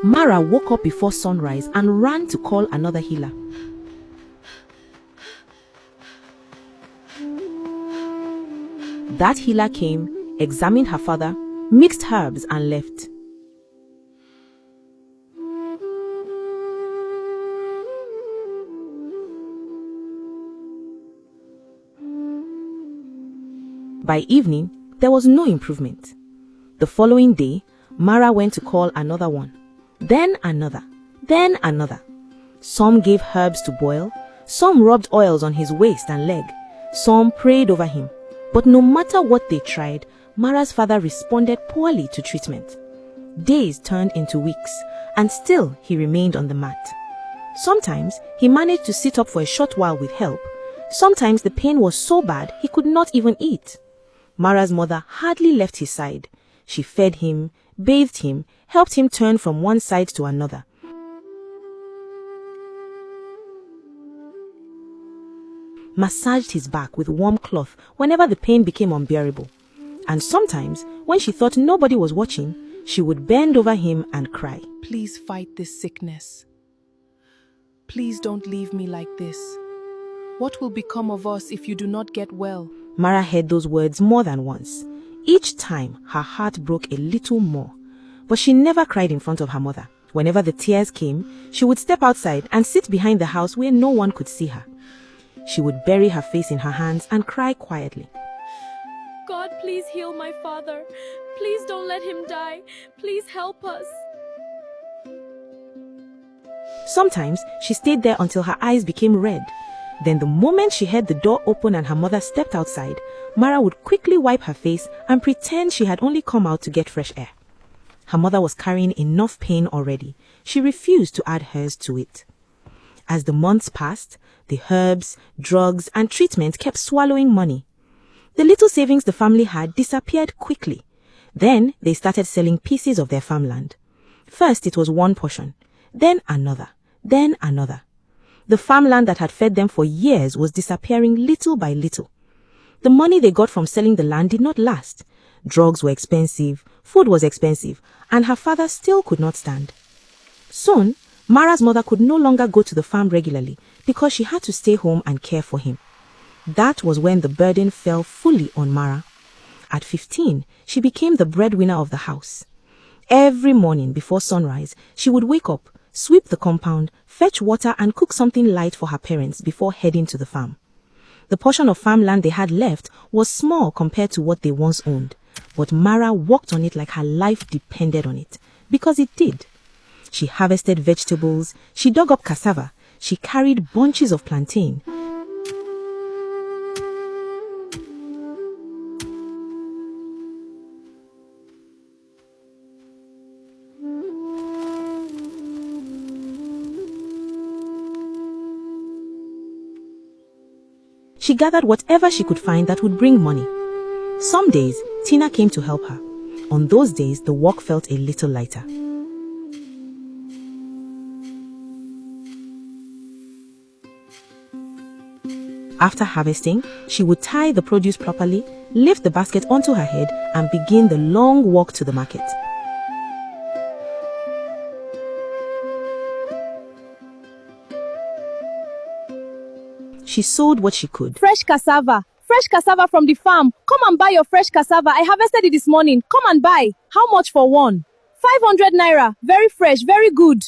Mara woke up before sunrise and ran to call another healer. That healer came, examined her father, mixed herbs and left. By evening, there was no improvement. The following day, Mara went to call another one, then another, then another. Some gave herbs to boil, some rubbed oils on his waist and leg, some prayed over him. But no matter what they tried, Mara's father responded poorly to treatment. Days turned into weeks, and still he remained on the mat. Sometimes he managed to sit up for a short while with help. Sometimes the pain was so bad he could not even eat. Mara's mother hardly left his side. She fed him, bathed him, helped him turn from one side to another. Massaged his back with warm cloth whenever the pain became unbearable. And sometimes, when she thought nobody was watching, she would bend over him and cry. Please fight this sickness. Please don't leave me like this. What will become of us if you do not get well? Mara heard those words more than once. Each time, her heart broke a little more. But she never cried in front of her mother. Whenever the tears came, she would step outside and sit behind the house where no one could see her. She would bury her face in her hands and cry quietly. God, please heal my father. Please don't let him die. Please help us. Sometimes she stayed there until her eyes became red. Then the moment she heard the door open and her mother stepped outside, Mara would quickly wipe her face and pretend she had only come out to get fresh air. Her mother was carrying enough pain already. She refused to add hers to it. As the months passed, the herbs, drugs, and treatment kept swallowing money. The little savings the family had disappeared quickly. Then they started selling pieces of their farmland. First it was one portion, then another, then another. The farmland that had fed them for years was disappearing little by little. The money they got from selling the land did not last. Drugs were expensive, food was expensive, and her father still could not stand. Soon, Mara's mother could no longer go to the farm regularly because she had to stay home and care for him. That was when the burden fell fully on Mara. At 15, she became the breadwinner of the house. Every morning before sunrise, she would wake up, sweep the compound, fetch water and cook something light for her parents before heading to the farm. The portion of farmland they had left was small compared to what they once owned, but Mara worked on it like her life depended on it, because it did. She harvested vegetables, she dug up cassava, she carried bunches of plantain. She gathered whatever she could find that would bring money. Some days, Tina came to help her. On those days, the work felt a little lighter. After harvesting, she would tie the produce properly, lift the basket onto her head, and begin the long walk to the market. She sold what she could. Fresh cassava from the farm. Come and buy your fresh cassava. I harvested it this morning. Come and buy. How much for one? 500 naira. Very fresh, very good.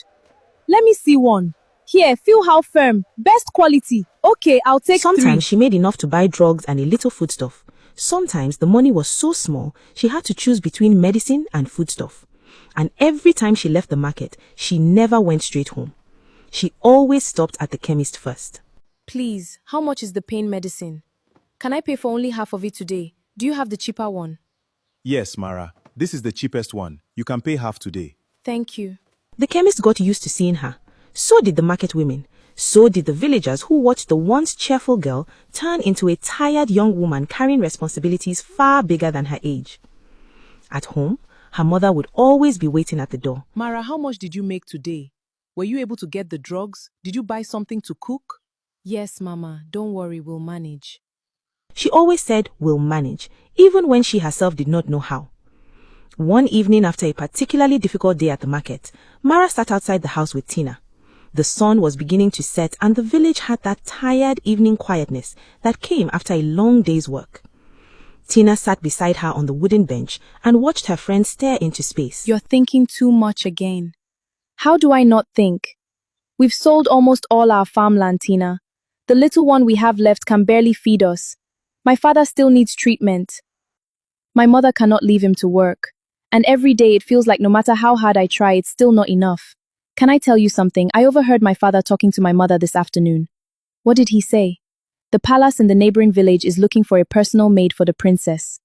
Let me see one. Here, feel how firm. Best quality. Okay, I'll take Sometimes 3. she made enough to buy drugs and a little foodstuff. Sometimes the money was so small, she had to choose between medicine and foodstuff. And every time she left the market, she never went straight home. She always stopped at the chemist first. Please, how much is the pain medicine? Can I pay for only half of it today? Do you have the cheaper one? Yes, Mara. This is the cheapest one. You can pay half today. Thank you. The chemist got used to seeing her. So did the market women. So did the villagers who watched the once cheerful girl turn into a tired young woman carrying responsibilities far bigger than her age. At home, her mother would always be waiting at the door. Mara, how much did you make today? Were you able to get the drugs? Did you buy something to cook? Yes, Mama. Don't worry, we'll manage. She always said, "We'll manage," even when she herself did not know how. One evening after a particularly difficult day at the market, Mara sat outside the house with Tina. The sun was beginning to set and the village had that tired evening quietness that came after a long day's work. Tina sat beside her on the wooden bench and watched her friend stare into space. You're thinking too much again. How do I not think? We've sold almost all our farmland, Tina. The little one we have left can barely feed us. My father still needs treatment. My mother cannot leave him to work. And every day it feels like no matter how hard I try, it's still not enough. Can I tell you something? I overheard my father talking to my mother this afternoon. What did he say? The palace in the neighboring village is looking for a personal maid for the princess.